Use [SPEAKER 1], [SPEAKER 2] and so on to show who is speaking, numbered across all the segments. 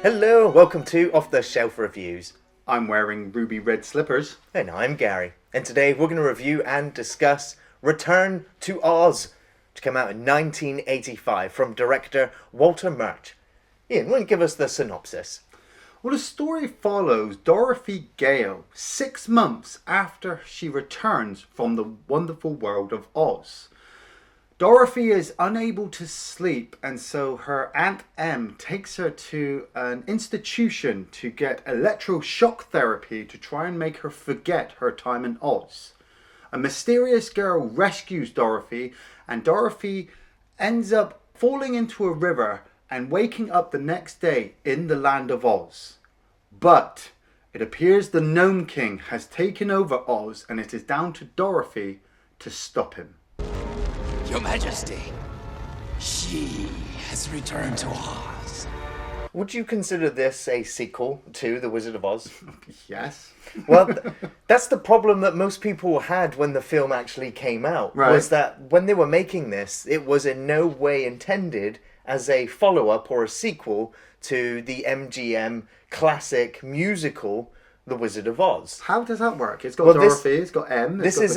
[SPEAKER 1] Hello, welcome to Off the Shelf Reviews.
[SPEAKER 2] I'm wearing ruby red slippers.
[SPEAKER 1] And I'm Gary. And today we're going to review and discuss Return to Oz, which came out in 1985 from director Walter Murch. Iain, why don't you give us the synopsis?
[SPEAKER 2] Well, the story follows Dorothy Gale 6 months after she returns from the wonderful world of Oz. Dorothy is unable to sleep, and so her Aunt Em takes her to an institution to get electroshock therapy to try and make her forget her time in Oz. A mysterious girl rescues Dorothy, and Dorothy ends up falling into a river and waking up the next day in the land of Oz. But it appears the Gnome King has taken over Oz, and it is down to Dorothy to stop him.
[SPEAKER 3] Your Majesty, she has returned to Oz.
[SPEAKER 1] Would you consider this a sequel to The Wizard of Oz?
[SPEAKER 2] Yes.
[SPEAKER 1] Well, that's the problem that most people had when the film actually came out.
[SPEAKER 2] Right.
[SPEAKER 1] Was that when they were making this, it was in no way intended as a follow-up or a sequel to the MGM classic musical The Wizard of Oz.
[SPEAKER 2] How does that work? It's got Dorothy, it's got Em.
[SPEAKER 1] This is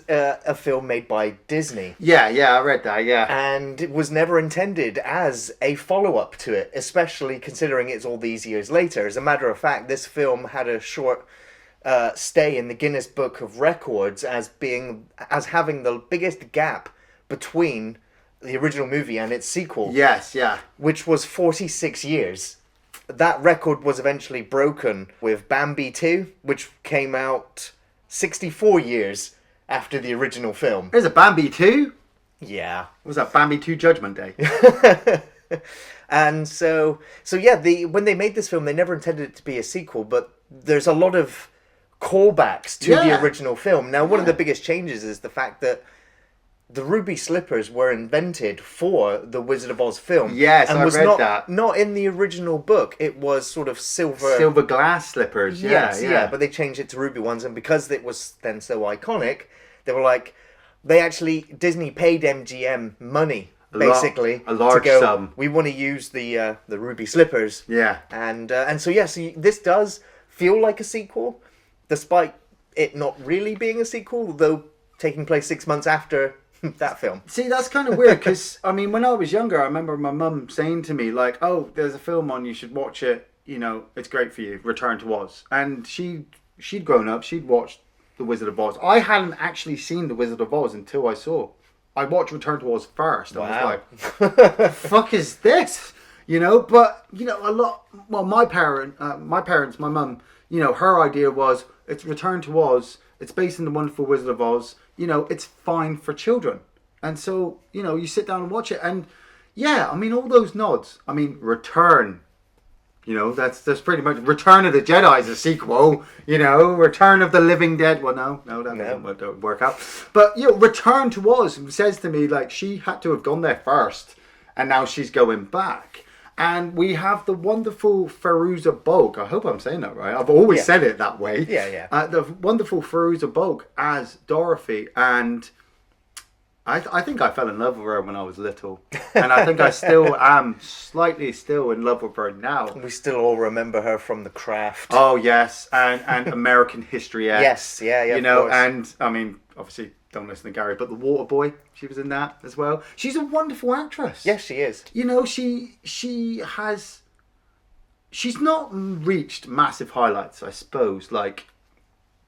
[SPEAKER 1] a film made by Disney.
[SPEAKER 2] Yeah, I read that, yeah.
[SPEAKER 1] And it was never intended as a follow-up to it, especially considering it's all these years later. As a matter of fact, this film had a short stay in the Guinness Book of Records as having the biggest gap between the original movie and its sequel.
[SPEAKER 2] Yes, yeah.
[SPEAKER 1] Which was 46 years. That record was eventually broken with Bambi 2, which came out 64 years after the original film.
[SPEAKER 2] There's a Bambi 2?
[SPEAKER 1] Yeah.
[SPEAKER 2] Was that Bambi 2 Judgment Day?
[SPEAKER 1] And so yeah, when they made this film, they never intended it to be a sequel, but there's a lot of callbacks to the original film. Now, one of the biggest changes is the fact that the ruby slippers were invented for the Wizard of Oz film.
[SPEAKER 2] Yes,
[SPEAKER 1] and
[SPEAKER 2] I
[SPEAKER 1] was
[SPEAKER 2] read that.
[SPEAKER 1] Not in the original book. It was sort of
[SPEAKER 2] silver glass slippers.
[SPEAKER 1] Yes,
[SPEAKER 2] yeah.
[SPEAKER 1] But they changed it to ruby ones, and because it was then so iconic, they were like, Disney paid MGM money basically
[SPEAKER 2] a large
[SPEAKER 1] to go,
[SPEAKER 2] sum.
[SPEAKER 1] We want to use the ruby slippers.
[SPEAKER 2] Yeah,
[SPEAKER 1] and so this does feel like a sequel, despite it not really being a sequel, though taking place 6 months after that film.
[SPEAKER 2] See, that's kind of weird because, I mean, when I was younger, I remember my mum saying to me, like, oh, there's a film on, you should watch it, you know, it's great for you, Return to Oz. And she'd grown up, she'd watched The Wizard of Oz. I hadn't actually seen The Wizard of Oz until I watched Return to Oz first.
[SPEAKER 1] Wow.
[SPEAKER 2] I was like, the fuck is this? You know, but, you know, my mum, you know, her idea was, it's Return to Oz, it's based on The Wonderful Wizard of Oz, you know, it's fine for children. And so, you know, you sit down and watch it, and yeah, I mean, all those nods. I mean, Return, you know, that's pretty much Return of the Jedi is a sequel, you know, Return of the Living Dead. Well, no, that doesn't work out. But, you know, Return to Oz says to me, like, she had to have gone there first, and now she's going back. And we have the wonderful Fairuza Balk. I hope I'm saying that right. I've always said it that way.
[SPEAKER 1] Yeah.
[SPEAKER 2] The wonderful Fairuza Balk as Dorothy. And I think I fell in love with her when I was little. And I think I still am slightly still in love with her now.
[SPEAKER 1] We still all remember her from The Craft.
[SPEAKER 2] Oh, yes. And American History X.
[SPEAKER 1] Yes, yeah.
[SPEAKER 2] You know, and I mean, obviously, don't listen to Gary, but The Water Boy, she was in that as well. She's a wonderful actress.
[SPEAKER 1] Yes, she is.
[SPEAKER 2] You know, she's not reached massive highlights, I suppose, like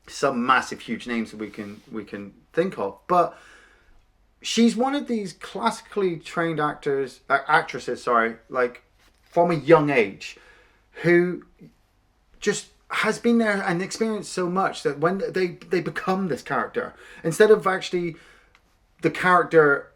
[SPEAKER 2] some massive, huge names that we can think of. But she's one of these classically trained actresses, like from a young age, who just has been there and experienced so much that when they become this character, instead of actually the character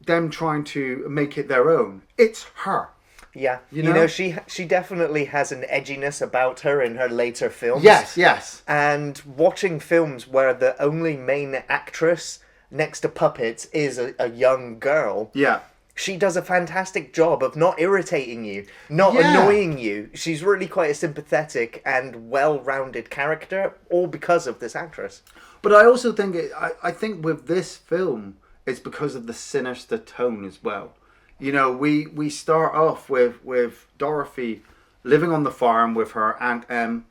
[SPEAKER 2] them trying to make it their own, it's her.
[SPEAKER 1] Yeah,
[SPEAKER 2] you know
[SPEAKER 1] she definitely has an edginess about her in her later films.
[SPEAKER 2] Yes.
[SPEAKER 1] And watching films where the only main actress next to puppets is a young girl.
[SPEAKER 2] Yeah.
[SPEAKER 1] She does a fantastic job of not irritating you, not annoying you. She's really quite a sympathetic and well-rounded character, all because of this actress.
[SPEAKER 2] But I also think I think with this film, it's because of the sinister tone as well. You know, we start off with Dorothy living on the farm with her Aunt Em,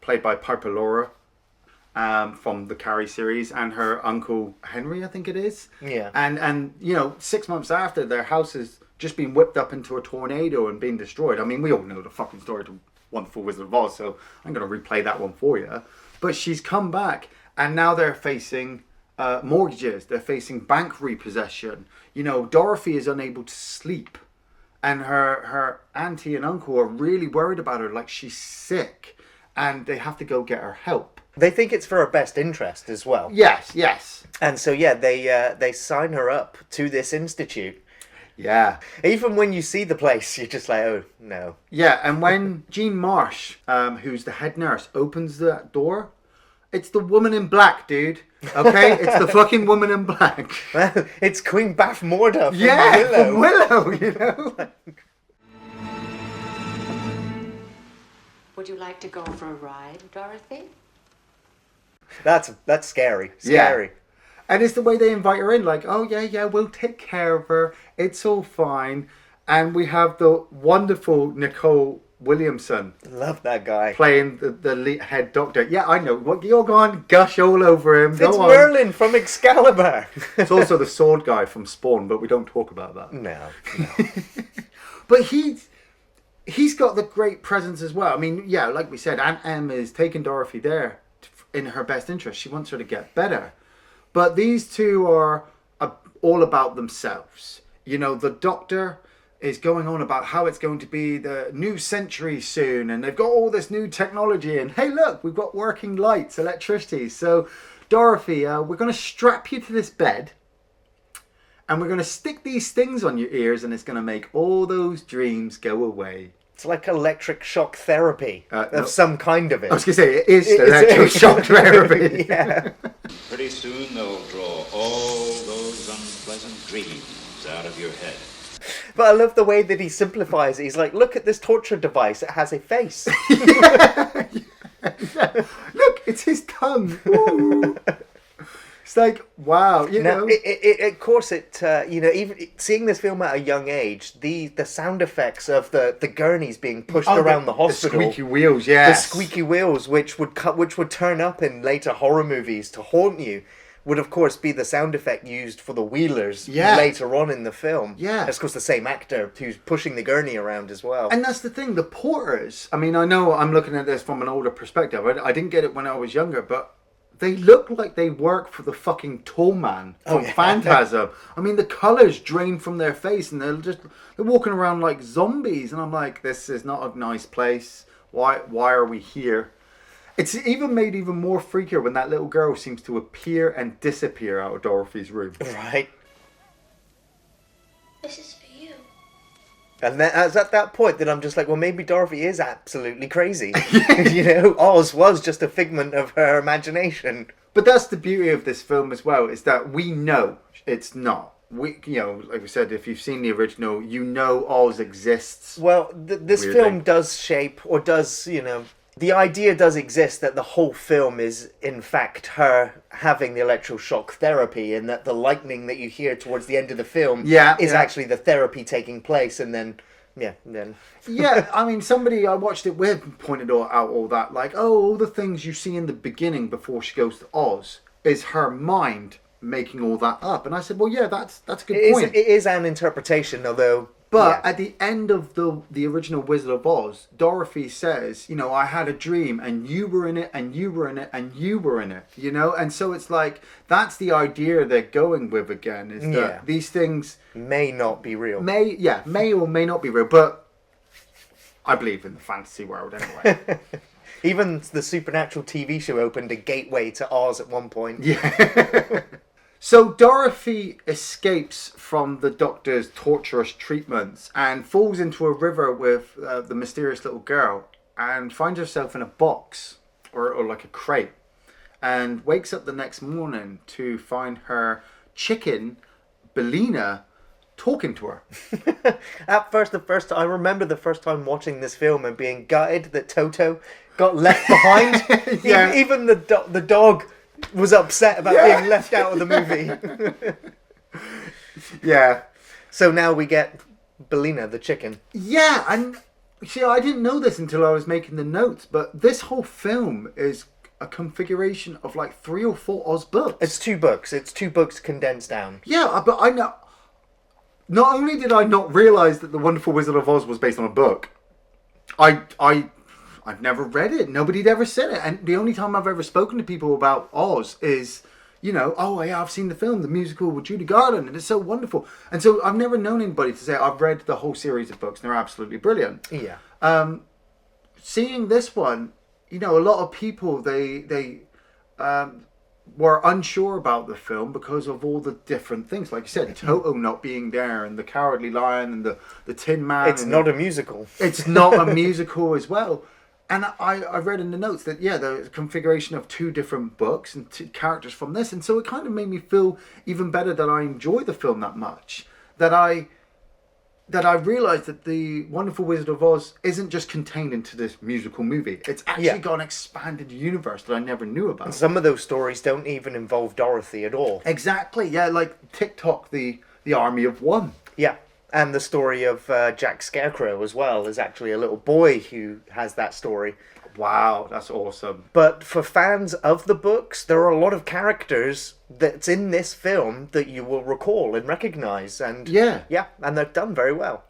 [SPEAKER 2] played by Piper Laurie, from the Carrie series, and her uncle Henry, I think it is.
[SPEAKER 1] Yeah.
[SPEAKER 2] And 6 months after, their house has just been whipped up into a tornado and been destroyed. I mean, we all know the fucking story to Wonderful Wizard of Oz, so I'm going to replay that one for you. But she's come back, and now they're facing mortgages. They're facing bank repossession. Dorothy is unable to sleep, and her auntie and uncle are really worried about her, like she's sick, and they have to go get her help.
[SPEAKER 1] They think it's for her best interest as well.
[SPEAKER 2] Yes.
[SPEAKER 1] And so, yeah, they sign her up to this institute.
[SPEAKER 2] Yeah.
[SPEAKER 1] Even when you see the place, you're just like, oh, no.
[SPEAKER 2] Yeah, and when Jean Marsh, who's the head nurse, opens that door, it's the woman in black, dude. Okay? It's the fucking woman in black.
[SPEAKER 1] Well, it's Queen Bathmorda from
[SPEAKER 2] Willow.
[SPEAKER 1] Willow.
[SPEAKER 2] From Willow,
[SPEAKER 4] Would you like to go for a ride, Dorothy?
[SPEAKER 1] That's scary. Scary.
[SPEAKER 2] Yeah. And it's the way they invite her in, like, oh, yeah, we'll take care of her. It's all fine. And we have the wonderful Nicol Williamson.
[SPEAKER 1] Love that guy.
[SPEAKER 2] Playing the lead head doctor. Yeah, I know. What, you're going to gush all over him.
[SPEAKER 1] It's
[SPEAKER 2] Go on.
[SPEAKER 1] Merlin from Excalibur.
[SPEAKER 2] It's also the sword guy from Spawn, but we don't talk about that.
[SPEAKER 1] No.
[SPEAKER 2] But he's got the great presence as well. I mean, yeah, like we said, Aunt Em is taking Dorothy there in her best interest. She wants her to get better. But these two are all about themselves. The doctor is going on about how it's going to be the new century soon, and they've got all this new technology, and hey, look, we've got working lights, electricity. So, Dorothy, we're going to strap you to this bed, and we're going to stick these things on your ears, and it's going to make all those dreams go away.
[SPEAKER 1] It's like electric shock therapy
[SPEAKER 2] No.
[SPEAKER 1] of some kind of it.
[SPEAKER 2] I was going to say, it is electroshock therapy.
[SPEAKER 1] Yeah.
[SPEAKER 5] Pretty soon they'll draw all those unpleasant dreams out of your head.
[SPEAKER 1] But I love the way that he simplifies it. He's like, look at this torture device. It has a face.
[SPEAKER 2] Yeah. Look, it's his tongue. Ooh. It's like, wow,
[SPEAKER 1] Now, of course, even seeing this film at a young age, the sound effects of the gurneys being pushed around the hospital,
[SPEAKER 2] the squeaky wheels, yes,
[SPEAKER 1] the squeaky wheels, which would turn up in later horror movies to haunt you, would of course be the sound effect used for the Wheelers later on in the film.
[SPEAKER 2] Yeah,
[SPEAKER 1] it's of course the same actor who's pushing the gurney around as well.
[SPEAKER 2] And that's the thing, the porters. I mean, I know I'm looking at this from an older perspective. I didn't get it when I was younger, but they look like they work for the fucking tall man from Phantasm. I mean, the colours drain from their face, and they're walking around like zombies. And I'm like, this is not a nice place. Why are we here? It's even made even more freakier when that little girl seems to appear and disappear out of Dorothy's room.
[SPEAKER 1] Right.
[SPEAKER 6] This is for you.
[SPEAKER 1] And then, it's at that point that I'm just like, well, maybe Dorothy is absolutely crazy. Oz was just a figment of her imagination.
[SPEAKER 2] But that's the beauty of this film as well, is that we know it's not. Like we said, if you've seen the original, Oz exists.
[SPEAKER 1] Well, this film does shape, or does, the idea does exist that the whole film is, in fact, her having the electroshock therapy, and that the lightning that you hear towards the end of the film is actually the therapy taking place, and then... Yeah,
[SPEAKER 2] I mean, somebody I watched it with pointed out all that, like, all the things you see in the beginning before she goes to Oz is her mind making all that up. And I said, well, yeah, that's a good point.
[SPEAKER 1] It is an interpretation, although...
[SPEAKER 2] But at the end of the original Wizard of Oz, Dorothy says, I had a dream, and you were in it, and you were in it, and you were in it, And so it's like, that's the idea they're going with again, is that these things...
[SPEAKER 1] may not be real.
[SPEAKER 2] May or may not be real, but I believe in the fantasy world anyway.
[SPEAKER 1] Even the Supernatural TV show opened a gateway to Oz at one point.
[SPEAKER 2] Yeah. So Dorothy escapes from the doctor's torturous treatments and falls into a river with the mysterious little girl and finds herself in a box or like a crate, and wakes up the next morning to find her chicken, Bellina, talking to her.
[SPEAKER 1] At first, I remember the first time watching this film and being gutted that Toto got left behind. Even the dog was upset about being left out of the movie.
[SPEAKER 2] Yeah.
[SPEAKER 1] So now we get Bellina, the chicken.
[SPEAKER 2] Yeah, and See, I didn't know this until I was making the notes, but this whole film is a configuration of like 3 or 4 Oz books.
[SPEAKER 1] It's 2 books. It's 2 books condensed down.
[SPEAKER 2] Yeah, but I know. Not only did I not realise that The Wonderful Wizard of Oz was based on a book, I've never read it. Nobody'd ever said it. And the only time I've ever spoken to people about Oz is, you know, oh yeah, I've seen the film, the musical with Judy Garland, and it's so wonderful. And so I've never known anybody to say, I've read the whole series of books and they're absolutely brilliant.
[SPEAKER 1] Yeah.
[SPEAKER 2] Seeing this one, you know, a lot of people, they were unsure about the film because of all the different things. Like you said, Toto not being there, and the Cowardly Lion, and the Tin Man.
[SPEAKER 1] It's not a musical.
[SPEAKER 2] It's not a musical as well. And I read in the notes that, yeah, there's a configuration of 2 different books and 2 characters from this. And so it kind of made me feel even better that I enjoy the film that much. That I realised that The Wonderful Wizard of Oz isn't just contained into this musical movie. It's actually got an expanded universe that I never knew about.
[SPEAKER 1] And some of those stories don't even involve Dorothy at all.
[SPEAKER 2] Exactly, yeah, like TikTok, the Army of One.
[SPEAKER 1] Yeah. And the story of Jack Scarecrow as well is actually a little boy who has that story.
[SPEAKER 2] Wow, that's awesome.
[SPEAKER 1] But for fans of the books, there are a lot of characters that's in this film that you will recall and recognise. And yeah, and they're done very well.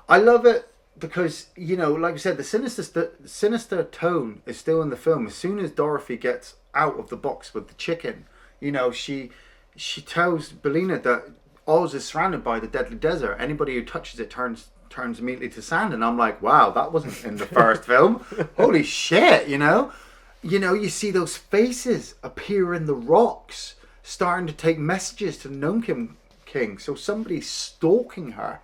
[SPEAKER 2] I love it because, you know, like I said, the sinister tone is still in the film. As soon as Dorothy gets out of the box with the chicken, you know, she tells Bellina that Oz is surrounded by the deadly desert. Anybody who touches it turns immediately to sand. And I'm like, wow, that wasn't in the first film. Holy shit, you know? You know, you see those faces appear in the rocks, starting to take messages to the Gnome King. So somebody's stalking her.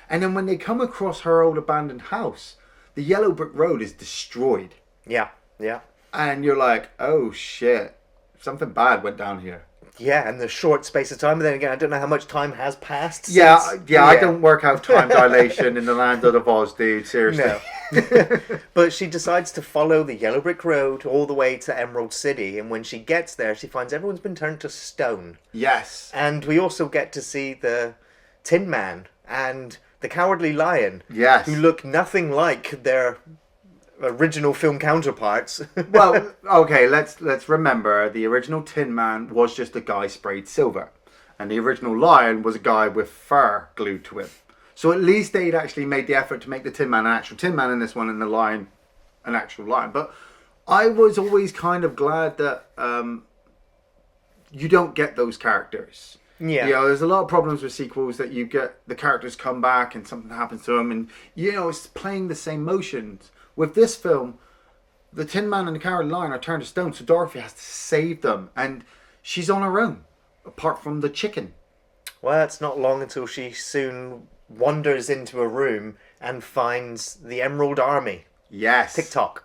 [SPEAKER 2] And then when they come across her old abandoned house, the yellow brick road is destroyed.
[SPEAKER 1] Yeah, yeah.
[SPEAKER 2] And you're like, oh shit, something bad went down here.
[SPEAKER 1] Yeah, in the short space of time. But then again, I don't know how much time has passed since.
[SPEAKER 2] Yeah, I don't work out time dilation in the land of Oz, dude. Seriously.
[SPEAKER 1] No. But she decides to follow the yellow brick road all the way to Emerald City. And when she gets there, she finds everyone's been turned to stone.
[SPEAKER 2] Yes.
[SPEAKER 1] And we also get to see the Tin Man and the Cowardly Lion.
[SPEAKER 2] Yes.
[SPEAKER 1] Who look nothing like their original film counterparts.
[SPEAKER 2] Well, okay, let's remember the original Tin Man was just a guy sprayed silver, and the original Lion was a guy with fur glued to him. So at least they'd actually made the effort to make the Tin Man an actual Tin Man in this one, and the Lion an actual lion. But I was always kind of glad that you don't get those characters.
[SPEAKER 1] Yeah.
[SPEAKER 2] You know, there's a lot of problems with sequels that you get the characters come back and something happens to them, and you know, it's playing the same motions. With this film, the Tin Man and the Cowardly Lion are turned to stone, so Dorothy has to save them, and she's on her own, apart from the chicken.
[SPEAKER 1] Well, it's not long until she soon wanders into a room and finds the Emerald Army.
[SPEAKER 2] Yes.
[SPEAKER 1] TikTok.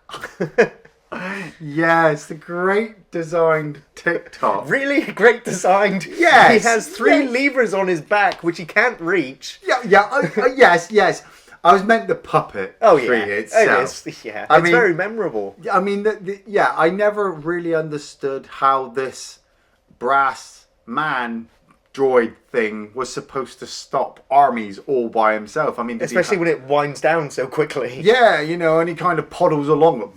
[SPEAKER 2] Yes, the great designed TikTok.
[SPEAKER 1] Really great designed.
[SPEAKER 2] Yes.
[SPEAKER 1] He has 3 levers on his back, which he can't reach.
[SPEAKER 2] Yes. I was meant the puppet tree itself.
[SPEAKER 1] It is, yeah.
[SPEAKER 2] I
[SPEAKER 1] It's
[SPEAKER 2] mean,
[SPEAKER 1] very memorable.
[SPEAKER 2] I mean, I never really understood how this brass man droid thing was supposed to stop armies all by himself. I mean,
[SPEAKER 1] especially when it winds down so quickly.
[SPEAKER 2] Yeah, you know, and he kind of poddles along,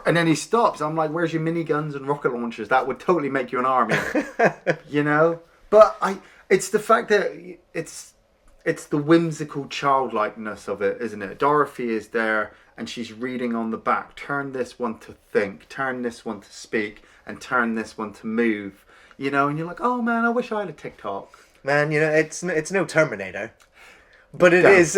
[SPEAKER 2] and then he stops. I'm like, where's your miniguns and rocket launchers? That would totally make you an army, you know? But it's the fact that it's the whimsical childlikeness of it, isn't it? Dorothy is there and she's reading on the back, turn this one to think, turn this one to speak, and turn this one to move. You know, and you're like, oh man, I wish I had a TikTok.
[SPEAKER 1] Man, you know, it's no Terminator. But it is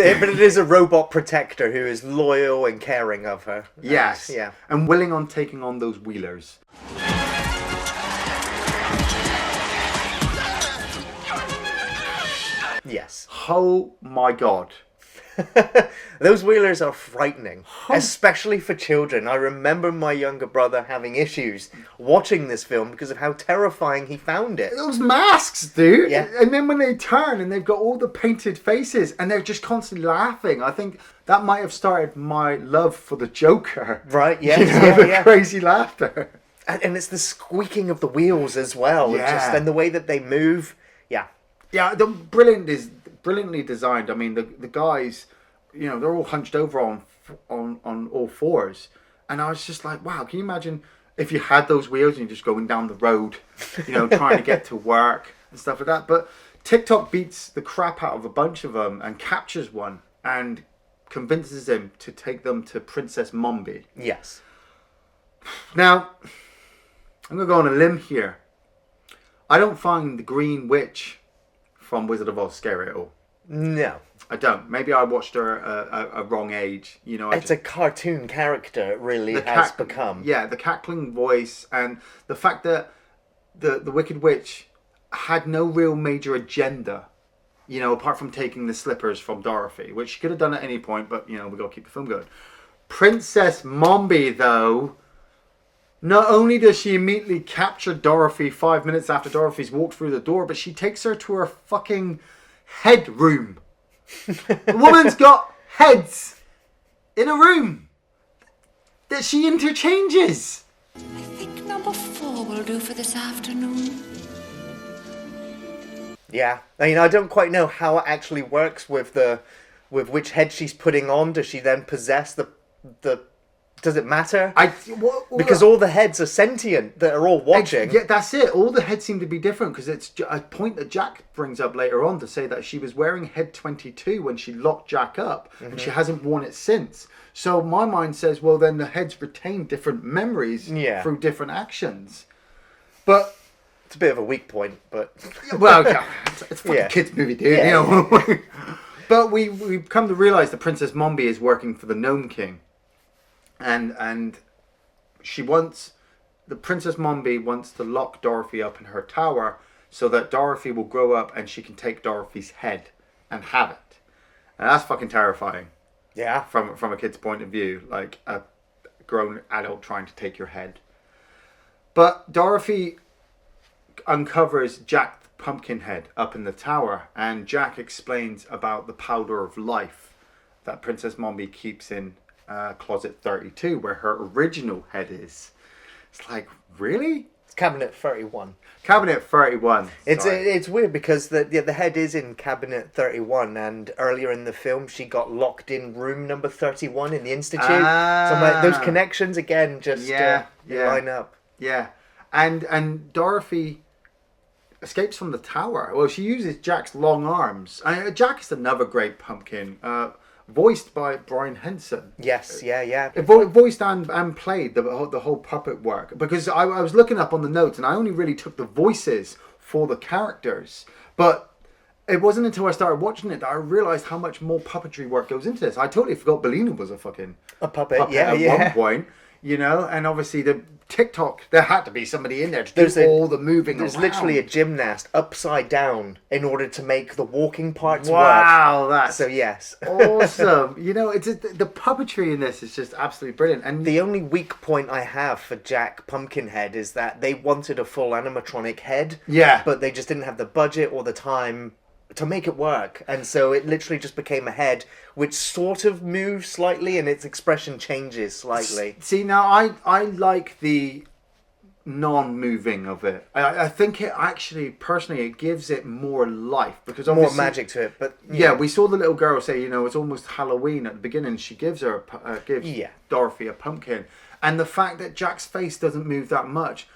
[SPEAKER 1] a robot protector who is loyal and caring of her.
[SPEAKER 2] Yes.
[SPEAKER 1] Yeah.
[SPEAKER 2] And willing on taking on those wheelers.
[SPEAKER 1] Yes.
[SPEAKER 2] Oh my god.
[SPEAKER 1] Those wheelers are frightening, especially for children. I remember my younger brother having issues watching this film because of how terrifying he found it.
[SPEAKER 2] Those masks, dude.
[SPEAKER 1] Yeah.
[SPEAKER 2] And then when they turn and they've got all the painted faces and they're just constantly laughing. I think that might have started my love for the Joker.
[SPEAKER 1] Right, yes.
[SPEAKER 2] You know, the crazy laughter.
[SPEAKER 1] And it's the squeaking of the wheels as well.
[SPEAKER 2] Yeah.
[SPEAKER 1] And the way that they move. Yeah.
[SPEAKER 2] Yeah, the brilliantly designed. I mean, the guys they're all hunched over on all fours. And I was just like, wow, can you imagine if you had those wheels and you're just going down the road, trying to get to work and stuff like that. But TikTok beats the crap out of a bunch of them and captures one and convinces him to take them to Princess Mombi.
[SPEAKER 1] Yes.
[SPEAKER 2] Now, I'm going to go on a limb here. I don't find the Green Witch from Wizard of Oz scary at all.
[SPEAKER 1] No.
[SPEAKER 2] I don't. Maybe I watched her a wrong age.
[SPEAKER 1] It's a cartoon character, it really has become.
[SPEAKER 2] Yeah, the cackling voice and the fact that the Wicked Witch had no real major agenda, apart from taking the slippers from Dorothy, which she could have done at any point, but, we got to keep the film going. Princess Mombi, though, not only does she immediately capture Dorothy 5 minutes after Dorothy's walked through the door, but she takes her to her fucking head room. The woman's got heads in a room that she interchanges.
[SPEAKER 6] I think number 4 will do for this afternoon.
[SPEAKER 1] Yeah. I don't quite know how it actually works with which head she's putting on. Does she then possess the does it matter? Because all the heads are sentient that are all watching.
[SPEAKER 2] Yeah, that's it. All the heads seem to be different because it's a point that Jack brings up later on to say that she was wearing head 22 when she locked Jack up and she hasn't worn it since. So my mind says, well, then the heads retain different memories through different actions. But
[SPEAKER 1] it's a bit of a weak point, but
[SPEAKER 2] well, it's a fucking kids movie, dude.
[SPEAKER 1] Yeah.
[SPEAKER 2] But we've come to realise that Princess Mombi is working for the Gnome King. And the Princess Mombi wants to lock Dorothy up in her tower so that Dorothy will grow up and she can take Dorothy's head and have it. And that's fucking terrifying.
[SPEAKER 1] Yeah.
[SPEAKER 2] From a kid's point of view, like a grown adult trying to take your head. But Dorothy uncovers Jack the Pumpkinhead up in the tower, and Jack explains about the powder of life that Princess Mombi keeps in closet 32, where her original head is. It's like, really?
[SPEAKER 1] It's cabinet 31.
[SPEAKER 2] Cabinet 31.
[SPEAKER 1] It's weird because the head is in cabinet 31, and earlier in the film she got locked in room number 31 in the institute. So those connections again just line up.
[SPEAKER 2] Yeah, and Dorothy escapes from the tower. Well, she uses Jack's long arms. Jack is another great pumpkin. Voiced by Brian Henson.
[SPEAKER 1] Yes, yeah.
[SPEAKER 2] Voiced and played the whole puppet work. Because I was looking up on the notes and I only really took the voices for the characters. But it wasn't until I started watching it that I realised how much more puppetry work goes into this. I totally forgot Bellina was a puppet at one point. And obviously the TikTok, there had to be somebody in there to do all the moving
[SPEAKER 1] There's
[SPEAKER 2] around.
[SPEAKER 1] literally a gymnast upside down in order to make the walking parts work.
[SPEAKER 2] Wow, that's
[SPEAKER 1] so yes.
[SPEAKER 2] awesome. It's the puppetry in this is just absolutely brilliant. And
[SPEAKER 1] the only weak point I have for Jack Pumpkinhead is that they wanted a full animatronic head.
[SPEAKER 2] Yeah.
[SPEAKER 1] But they just didn't have the budget or the time to make it work, and so it literally just became a head which sort of moves slightly and its expression changes slightly.
[SPEAKER 2] See, now I like the non-moving of it. I think it actually, personally, it gives it more life because
[SPEAKER 1] more magic to it. But
[SPEAKER 2] yeah, we saw the little girl say, it's almost Halloween at the beginning. She gives her Dorothy a pumpkin, and the fact that Jack's face doesn't move that much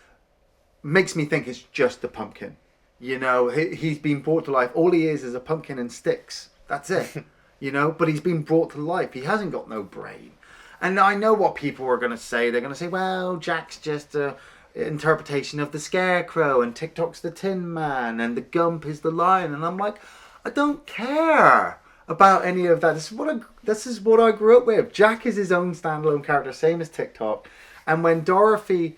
[SPEAKER 2] makes me think it's just a pumpkin. He's been brought to life. All he is a pumpkin and sticks. That's it. But he's been brought to life. He hasn't got no brain. And I know what people are going to say. They're going to say, well, Jack's just a interpretation of the Scarecrow, and TikTok's the Tin Man, and the Gump is the Lion. And I'm like, I don't care about any of that. This is what I grew up with. Jack is his own standalone character, same as TikTok. And when Dorothy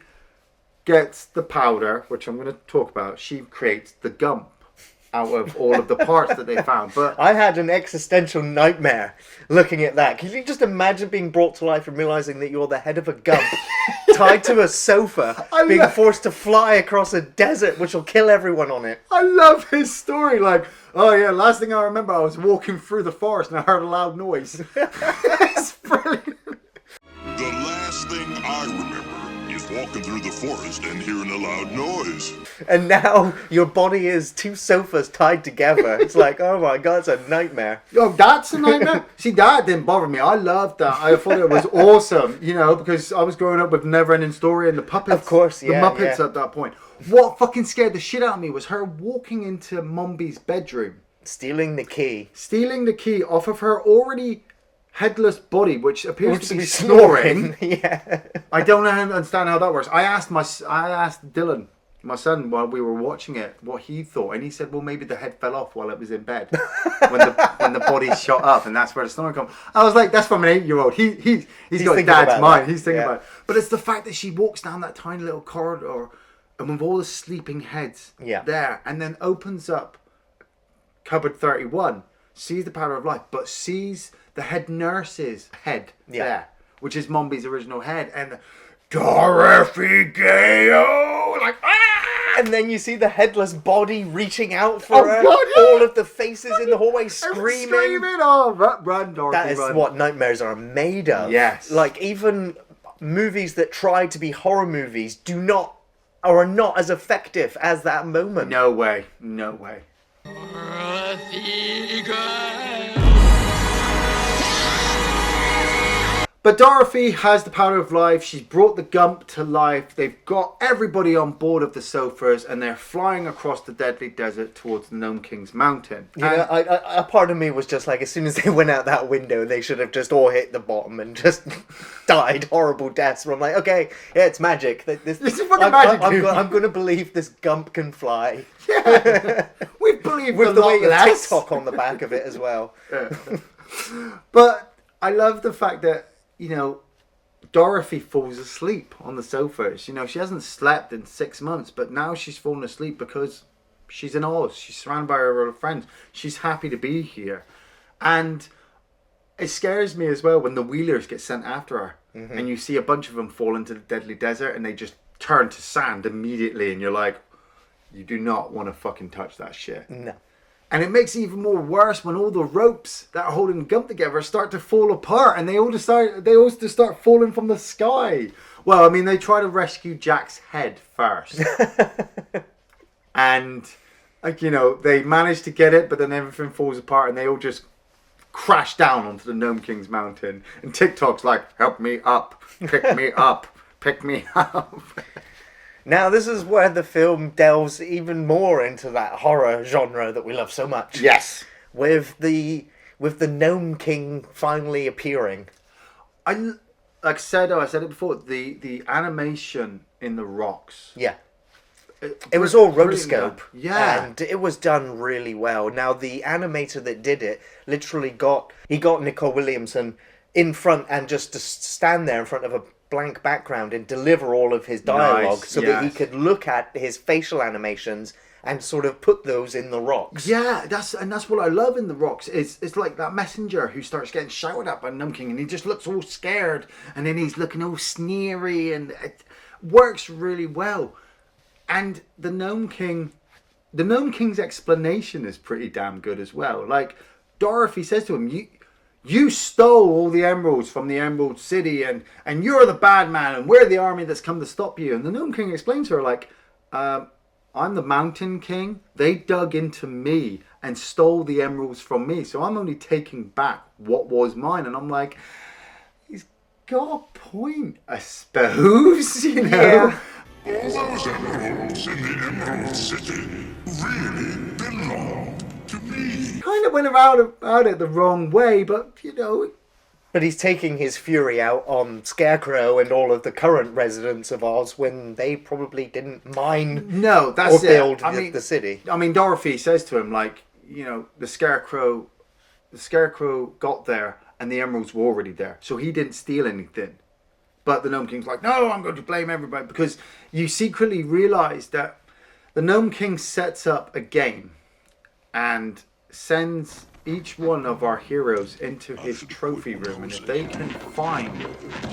[SPEAKER 2] gets the powder, which I'm going to talk about, she creates the Gump out of all of the parts that they found. But
[SPEAKER 1] I had an existential nightmare looking at that. Can you just imagine being brought to life and realising that you're the head of a Gump tied to a sofa, being forced to fly across a desert which will kill everyone on it?
[SPEAKER 2] I love his story. Like, oh yeah, last thing I remember, I was walking through the forest and I heard a loud noise. It's brilliant.
[SPEAKER 7] The last thing I remember is walking through the forest and hearing a loud noise.
[SPEAKER 1] And now your body is two sofas tied together. It's like, oh my god, it's a nightmare.
[SPEAKER 2] Oh, that's a nightmare. See, that didn't bother me. I loved that. I thought it was awesome, you know, because I was growing up with Never-Ending Story and the puppets.
[SPEAKER 1] Of course,
[SPEAKER 2] the
[SPEAKER 1] yeah,
[SPEAKER 2] Muppets
[SPEAKER 1] yeah.
[SPEAKER 2] at that point. What fucking scared the shit out of me was her walking into Mombi's bedroom,
[SPEAKER 1] Stealing the key.
[SPEAKER 2] stealing the key off of her already headless body, which appears
[SPEAKER 1] Wants
[SPEAKER 2] to be snoring.
[SPEAKER 1] Yeah.
[SPEAKER 2] I don't understand how that works. I asked Dylan, my son, while we were watching it, what he thought, and he said, "Well, maybe the head fell off while it was in bed when the body shot up, and that's where the snoring comes." I was like, "That's from an 8-year-old. He's got
[SPEAKER 1] thinking
[SPEAKER 2] dad's
[SPEAKER 1] about
[SPEAKER 2] mind.
[SPEAKER 1] that.
[SPEAKER 2] He's thinking
[SPEAKER 1] Yeah.
[SPEAKER 2] about it." But it's the fact that she walks down that tiny little corridor, and with all the sleeping heads there, and then opens up cupboard 31, sees the powder of life, but sees the head nurse's head there, which is Mombi's original head, and Dorothy Gale, like, ah!
[SPEAKER 1] And then you see the headless body reaching out for her.
[SPEAKER 2] God, yeah.
[SPEAKER 1] All of the faces in the hallway
[SPEAKER 2] Screaming.
[SPEAKER 1] screaming.
[SPEAKER 2] Oh, run, Dorothy,
[SPEAKER 1] That is
[SPEAKER 2] run.
[SPEAKER 1] what nightmares are made of.
[SPEAKER 2] Yes.
[SPEAKER 1] Like, even movies that try to be horror movies do not, or are not as effective as that moment.
[SPEAKER 2] No way. No way. But Dorothy has the powder of life. She's brought the Gump to life. They've got everybody on board of the sofas, and they're flying across the deadly desert towards the Gnome King's mountain.
[SPEAKER 1] You know, a part of me was just like, as soon as they went out that window, they should have just all hit the bottom and just died horrible deaths. Where I'm like, okay, yeah, it's magic. This
[SPEAKER 2] is fucking magic, dude.
[SPEAKER 1] I'm going to believe this Gump can fly.
[SPEAKER 2] Yeah, we believe
[SPEAKER 1] With
[SPEAKER 2] a
[SPEAKER 1] the
[SPEAKER 2] lot
[SPEAKER 1] weight of
[SPEAKER 2] less.
[SPEAKER 1] TikTok on the back of it as well.
[SPEAKER 2] But I love the fact that, you know, Dorothy falls asleep on the sofas. You know, she hasn't slept in 6 months, but now she's fallen asleep because she's in Oz. She's surrounded by her other friends. She's happy to be here. And it scares me as well when the Wheelers get sent after her. Mm-hmm. And you see a bunch of them fall into the deadly desert and they just turn to sand immediately. And you're like, you do not want to fucking touch that shit.
[SPEAKER 1] No.
[SPEAKER 2] And it makes it even more worse when all the ropes that are holding Gump together start to fall apart, and they all just start falling from the sky. Well, I mean, they try to rescue Jack's head first, and like, you know, they manage to get it, but then everything falls apart, and they all just crash down onto the Gnome King's mountain. And TikTok's like, "Help me up, pick me up, pick me up."
[SPEAKER 1] Now, this is where the film delves even more into that horror genre that we love so much.
[SPEAKER 2] Yes.
[SPEAKER 1] With the Gnome King finally appearing.
[SPEAKER 2] I said it before, the animation in the rocks.
[SPEAKER 1] Yeah. It was all
[SPEAKER 2] brilliant.
[SPEAKER 1] rotoscope.
[SPEAKER 2] Yeah.
[SPEAKER 1] And it was done really well. Now, the animator that did it literally got Nicol Williamson in front and just to stand there in front of a blank background and deliver all of his dialogue that he could look at his facial animations and sort of put those in the rocks.
[SPEAKER 2] Yeah, that's what I love in the rocks. It's like that messenger who starts getting shouted at by Gnome King and he just looks all scared and then he's looking all sneery and it works really well. And the Gnome King's explanation is pretty damn good as well. Like, Dorothy says to him, You stole all the emeralds from the Emerald City and you're the bad man and we're the army that's come to stop you. And the Gnome King explains to her, like, I'm the Mountain King. They dug into me and stole the emeralds from me. So I'm only taking back what was mine. And I'm like, he's got a point, I suppose, you know?
[SPEAKER 1] Yeah.
[SPEAKER 7] All those emeralds in the Emerald City really belong to me.
[SPEAKER 2] Kind of went about it the wrong way, but, you know.
[SPEAKER 1] But he's taking his fury out on Scarecrow and all of the current residents of Oz when they probably didn't mine
[SPEAKER 2] No, that's
[SPEAKER 1] or build
[SPEAKER 2] it.
[SPEAKER 1] the city.
[SPEAKER 2] I mean, Dorothy says to him, like, you know, the Scarecrow got there and the emeralds were already there. So he didn't steal anything. But the Gnome King's like, no, I'm going to blame everybody. Because you secretly realise that the Gnome King sets up a game and sends each one of our heroes into his trophy room. And if they can find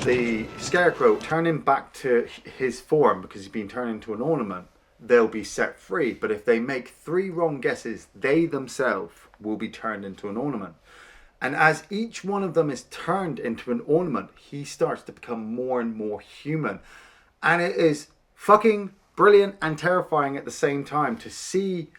[SPEAKER 2] the Scarecrow, turn him back to his form because he's been turned into an ornament, they'll be set free. But if they make 3 wrong guesses, they themselves will be turned into an ornament. And as each one of them is turned into an ornament, he starts to become more and more human. And it is fucking brilliant and terrifying at the same time to see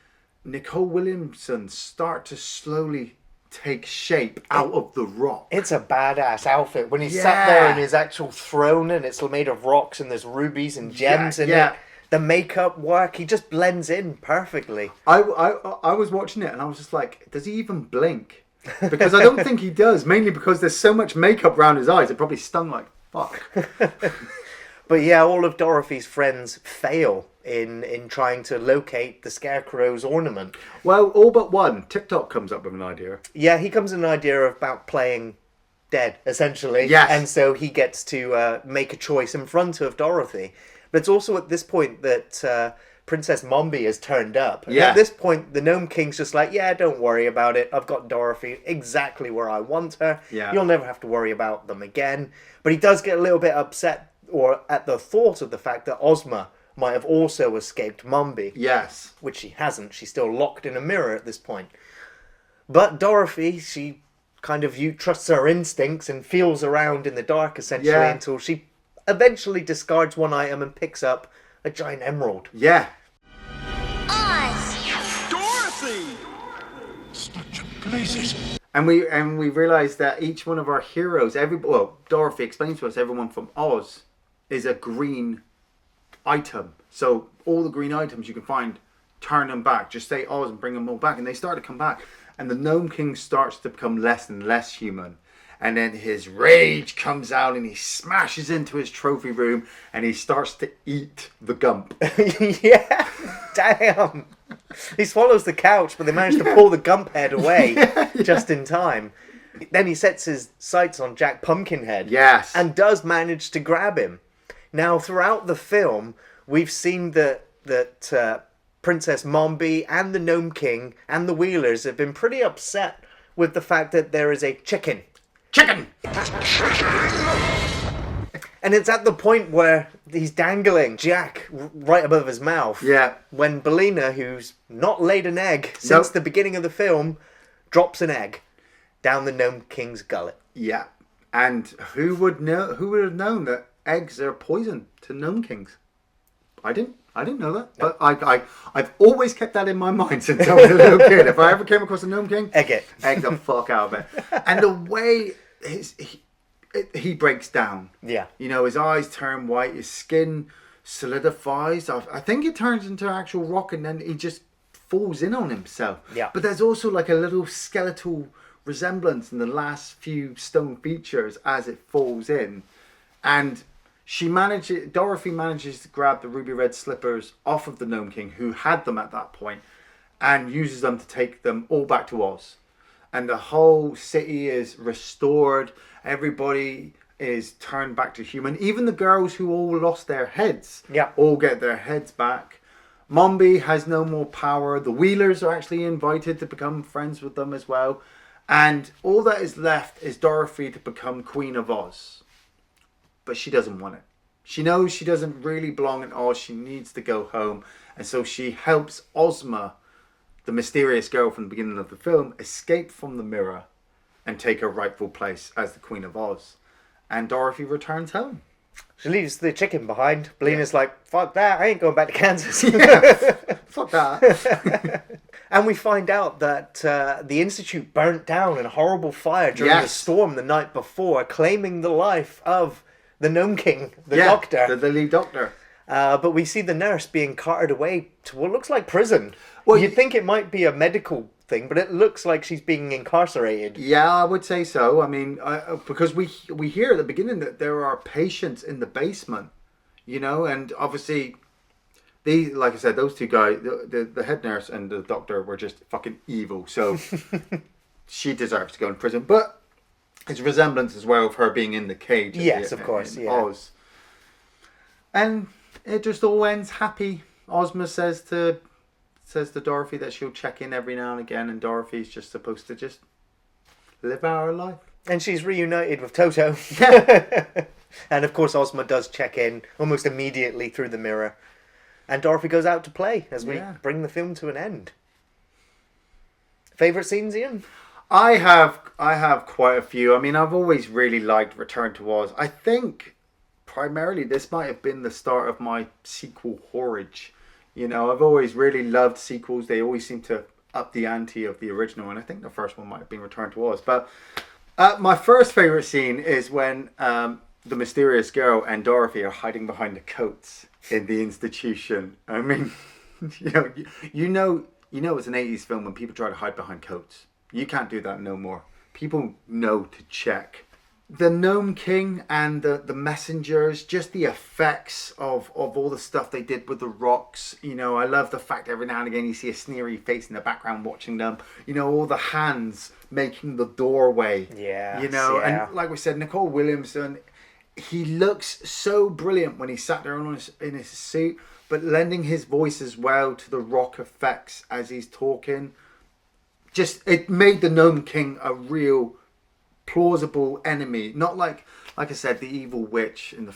[SPEAKER 2] Nicol Williamson start to slowly take shape out of the rock.
[SPEAKER 1] It's a badass outfit when he's sat there in his actual throne and it's made of rocks and there's rubies and gems in it. The makeup work, he just blends in perfectly.
[SPEAKER 2] I was watching it and I was just like, does he even blink? Because I don't think he does, mainly because there's so much makeup around his eyes, it probably stung like fuck.
[SPEAKER 1] But yeah, all of Dorothy's friends fail in trying to locate the Scarecrow's ornament.
[SPEAKER 2] Well, all but one. TikTok comes up with an idea.
[SPEAKER 1] Yeah, he comes with an idea about playing dead, essentially.
[SPEAKER 2] Yes.
[SPEAKER 1] And so he gets to make a choice in front of Dorothy. But it's also at this point that Princess Mombi has turned up. And at this point, the Gnome King's just like, yeah, don't worry about it. I've got Dorothy exactly where I want her.
[SPEAKER 2] Yeah.
[SPEAKER 1] You'll never have to worry about them again. But he does get a little bit upset or at the thought of the fact that Ozma might have also escaped Mombi.
[SPEAKER 2] Yes.
[SPEAKER 1] Which she hasn't. She's still locked in a mirror at this point. But Dorothy, she kind of trusts her instincts and feels around in the dark, essentially, until she eventually discards one item and picks up a giant emerald.
[SPEAKER 2] Yeah.
[SPEAKER 7] Dorothy! Such places.
[SPEAKER 2] And we realise that each one of our heroes, Dorothy explains to us, everyone from Oz is a green item. So all the green items you can find, turn them back. Just say Oz and bring them all back. And they start to come back. And the Gnome King starts to become less and less human. And then his rage comes out and he smashes into his trophy room and he starts to eat the gump.
[SPEAKER 1] Yeah, damn. He swallows the couch, but they manage to pull the gump head away just in time. Then he sets his sights on Jack Pumpkinhead.
[SPEAKER 2] Yes.
[SPEAKER 1] And does manage to grab him. Now, throughout the film, we've seen that Princess Mombi and the Gnome King and the Wheelers have been pretty upset with the fact that there is a chicken.
[SPEAKER 2] Chicken!
[SPEAKER 1] And it's at the point where he's dangling Jack right above his mouth.
[SPEAKER 2] Yeah.
[SPEAKER 1] When Bellina, who's not laid an egg since the beginning of the film, drops an egg down the Gnome King's gullet.
[SPEAKER 2] Yeah. And who would have known that eggs are poison to Gnome Kings? I didn't know that. But I've always kept that in my mind since I was a little kid. If I ever came across a Gnome King, egg the fuck out of it. And the way he breaks down. Yeah. You know, his eyes turn white, his skin solidifies. I think it turns into actual rock and then he just falls in on himself. Yeah. But there's also like a little skeletal resemblance in the last few stone features as it falls in. And Dorothy manages to grab the ruby red slippers off of the Gnome King, who had them at that point, and uses them to take them all back to Oz. And the whole city is restored. Everybody is turned back to human. Even the girls who all lost their heads all get their heads back. Mombi has no more power. The Wheelers are actually invited to become friends with them as well. And all that is left is Dorothy to become Queen of Oz. But she doesn't want it. She knows she doesn't really belong in Oz. She needs to go home. And so she helps Ozma, the mysterious girl from the beginning of the film, escape from the mirror and take her rightful place as the Queen of Oz. And Dorothy returns home.
[SPEAKER 1] She leaves the chicken behind. Bellina's like, fuck that, I ain't going back to Kansas.
[SPEAKER 2] Fuck that.
[SPEAKER 1] And we find out that the Institute burnt down in a horrible fire during the storm the night before, claiming the life of the Gnome King, the doctor.
[SPEAKER 2] The lead doctor.
[SPEAKER 1] But we see the nurse being carted away to what looks like prison. Well, you'd think it might be a medical thing, but it looks like she's being incarcerated.
[SPEAKER 2] Yeah, I would say so. I mean, because we hear at the beginning that there are patients in the basement, you know, and obviously, like I said, those two guys, the head nurse and the doctor were just fucking evil. So she deserves to go in prison. But it's resemblance as well of her being in the cage.
[SPEAKER 1] Yes, of course,
[SPEAKER 2] in Oz. And it just all ends happy. Ozma says to Dorothy that she'll check in every now and again, and Dorothy's just supposed to just live out her life.
[SPEAKER 1] And she's reunited with Toto. And of course Ozma does check in almost immediately through the mirror. And Dorothy goes out to play as we bring the film to an end. Favourite scenes, Iain?
[SPEAKER 2] I have quite a few. I mean, I've always really liked Return to Oz. I think primarily this might have been the start of my sequel horrage. You know, I've always really loved sequels. They always seem to up the ante of the original, and I think the first one might have been Return to Oz. But my first favourite scene is when the mysterious girl and Dorothy are hiding behind the coats in the institution. I mean, you know it's an 80s film when people try to hide behind coats. You can't do that no more. People know to check. The Gnome King and the messengers, just the effects of all the stuff they did with the rocks. You know, I love the fact every now and again you see a sneery face in the background watching them. You know, all the hands making the doorway.
[SPEAKER 1] Yeah.
[SPEAKER 2] You know, and like we said, Nicol Williamson, he looks so brilliant when he sat there in his suit, but lending his voice as well to the rock effects as he's talking. Just, it made the Gnome King a real plausible enemy. Not like I said, the evil witch in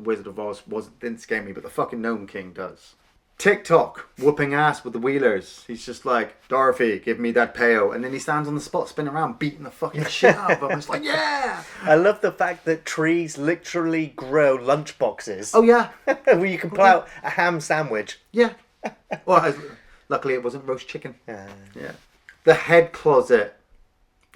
[SPEAKER 2] Wizard of Oz didn't scare me, but the fucking Gnome King does. TikTok whooping ass with the wheelers. He's just like, Dorothy, give me that pail, and then he stands on the spot, spinning around, beating the fucking shit out of him. It's like, yeah.
[SPEAKER 1] I love the fact that trees literally grow lunchboxes.
[SPEAKER 2] Oh yeah,
[SPEAKER 1] where you can pull out a ham sandwich.
[SPEAKER 2] yeah. Well, luckily it wasn't roast chicken. Yeah. The head closet.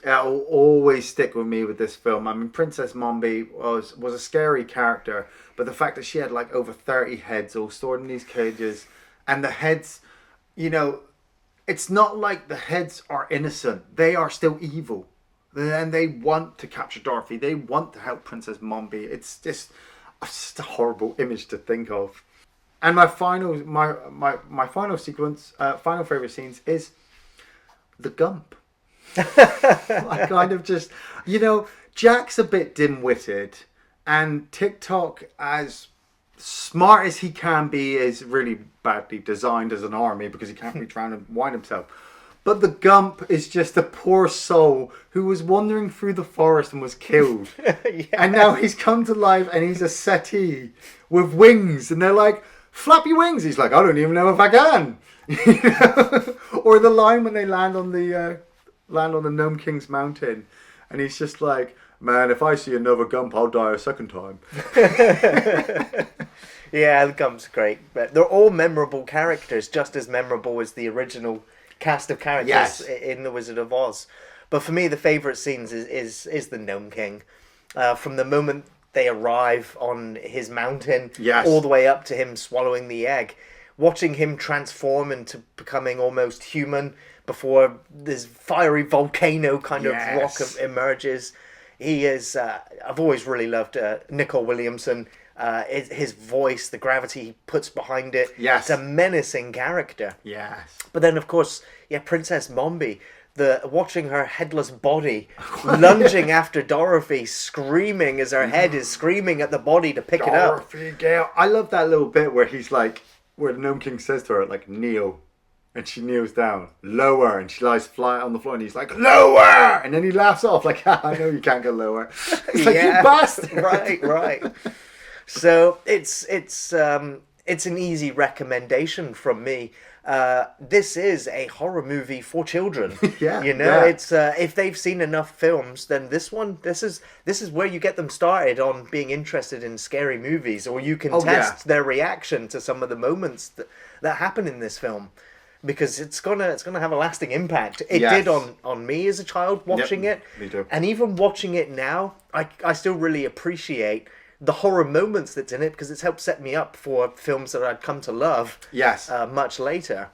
[SPEAKER 2] It'll always stick with me with this film. I mean, Princess Mombi was a scary character, but the fact that she had like over 30 heads all stored in these cages, and the heads, you know, it's not like the heads are innocent. They are still evil. And they want to capture Dorothy. They want to help Princess Mombi. It's just a horrible image to think of. And my final sequence, final favorite scenes is the Gump. I kind of just, you know, Jack's a bit dim-witted, and TikTok, as smart as he can be, is really badly designed as an army because he can't reach around and wind himself. But the Gump is just a poor soul who was wandering through the forest and was killed. Yeah. And now he's come to life and he's a settee with wings, and they're like, flap your wings. He's like, I don't even know if I can. You know? Or the line when they land on the Gnome King's mountain, and he's just like, man, if I see another Gump, I'll die a second time.
[SPEAKER 1] Yeah, the Gump's great. But they're all memorable characters, just as memorable as the original cast of characters in The Wizard of Oz. But for me, the favourite scenes is the Gnome King. From the moment they arrive on his mountain, all the way up to him swallowing the egg. Watching him transform into becoming almost human before this fiery volcano kind of rock emerges. He is, I've always really loved Nicol Williamson. His voice, the gravity he puts behind it. It's a menacing character. But then, of course, Princess Mombi, watching her headless body lunging after Dorothy, screaming as her head is screaming at the body to pick it up.
[SPEAKER 2] Dorothy, Gale. I love that little bit where he's like, where the Gnome King says to her, like, kneel. And she kneels down. Lower. And she lies flat on the floor. And he's like, lower! And then he laughs off like, I know you can't go lower. It's like, you bastard!
[SPEAKER 1] Right. So it's an easy recommendation from me. This is a horror movie for children. It's if they've seen enough films, then this is where you get them started on being interested in scary movies, or you can test their reaction to some of the moments that happen in this film, because it's gonna have a lasting impact. It did on me as a child watching it,
[SPEAKER 2] me too.
[SPEAKER 1] And even watching it now, I still really appreciate the horror moments that's in it, because it's helped set me up for films that I'd come to love much later.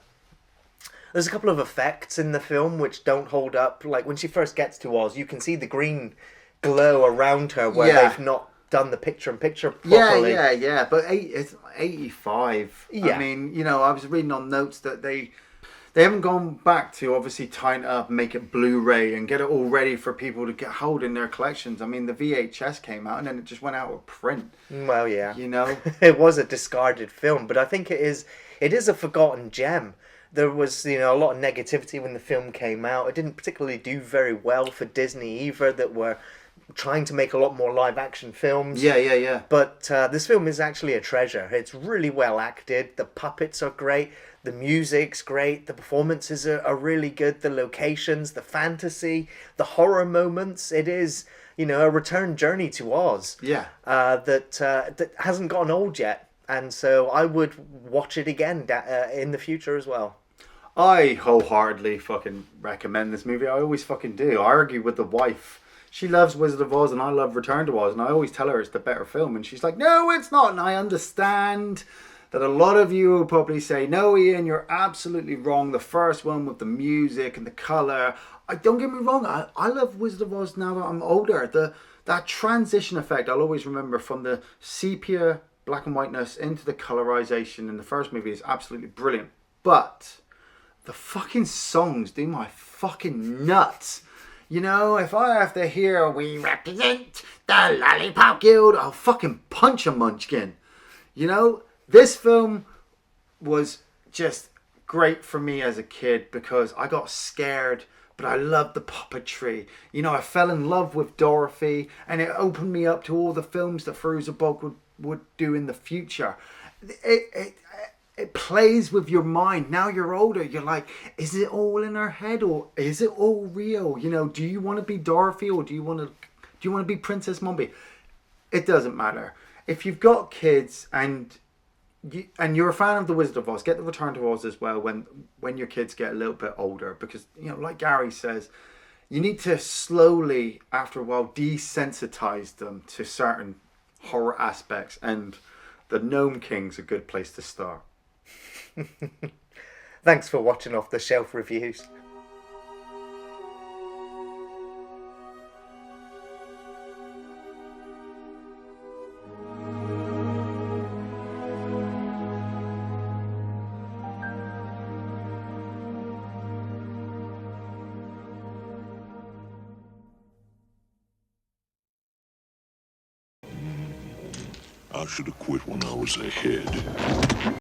[SPEAKER 1] There's a couple of effects in the film which don't hold up. Like when she first gets to Oz, you can see the green glow around her where they've not done the picture-in-picture properly.
[SPEAKER 2] But it's 85. I mean, you know, I was reading on notes that they haven't gone back to obviously tighten it up, make it Blu-ray, and get it all ready for people to get hold in their collections. I mean, the VHS came out and then it just went out of print.
[SPEAKER 1] Well, yeah.
[SPEAKER 2] You know?
[SPEAKER 1] It was a discarded film, but I think it is a forgotten gem. There was, a lot of negativity when the film came out. It didn't particularly do very well for Disney either, that were trying to make a lot more live-action films.
[SPEAKER 2] Yeah.
[SPEAKER 1] But this film is actually a treasure. It's really well acted. The puppets are great. The music's great. The performances are really good. The locations, the fantasy, the horror moments. It is a return journey to Oz.
[SPEAKER 2] Yeah.
[SPEAKER 1] That hasn't gotten old yet, and so I would watch it again in the future as well.
[SPEAKER 2] I wholeheartedly fucking recommend this movie. I always fucking do. I argue with the wife. She loves Wizard of Oz and I love Return to Oz, and I always tell her it's the better film, and she's like, no, it's not. And I understand that a lot of you will probably say, no, Iain, you're absolutely wrong. The first one with the music and the colour. Don't get me wrong, I love Wizard of Oz now that I'm older. That transition effect I'll always remember from the sepia black and whiteness into the colorization in the first movie is absolutely brilliant. But the fucking songs do my fucking nuts. If I have to hear "We represent the Lollipop Guild," I'll fucking punch a munchkin. This film was just great for me as a kid because I got scared, but I loved the puppetry. I fell in love with Dorothy, and it opened me up to all the films that Fairuza Balk would do in the future. It plays with your mind. Now you're older, you're like, is it all in her head or is it all real? Do you want to be Dorothy or do you want to be Princess Mombi? It doesn't matter. If you've got kids and you're a fan of The Wizard of Oz, get the Return to Oz as well when your kids get a little bit older, because like Gary says, you need to slowly, after a while, desensitize them to certain horror aspects, and the Gnome King's a good place to start.
[SPEAKER 1] Thanks for watching Off the Shelf Reviews.
[SPEAKER 7] I should have quit when I was ahead.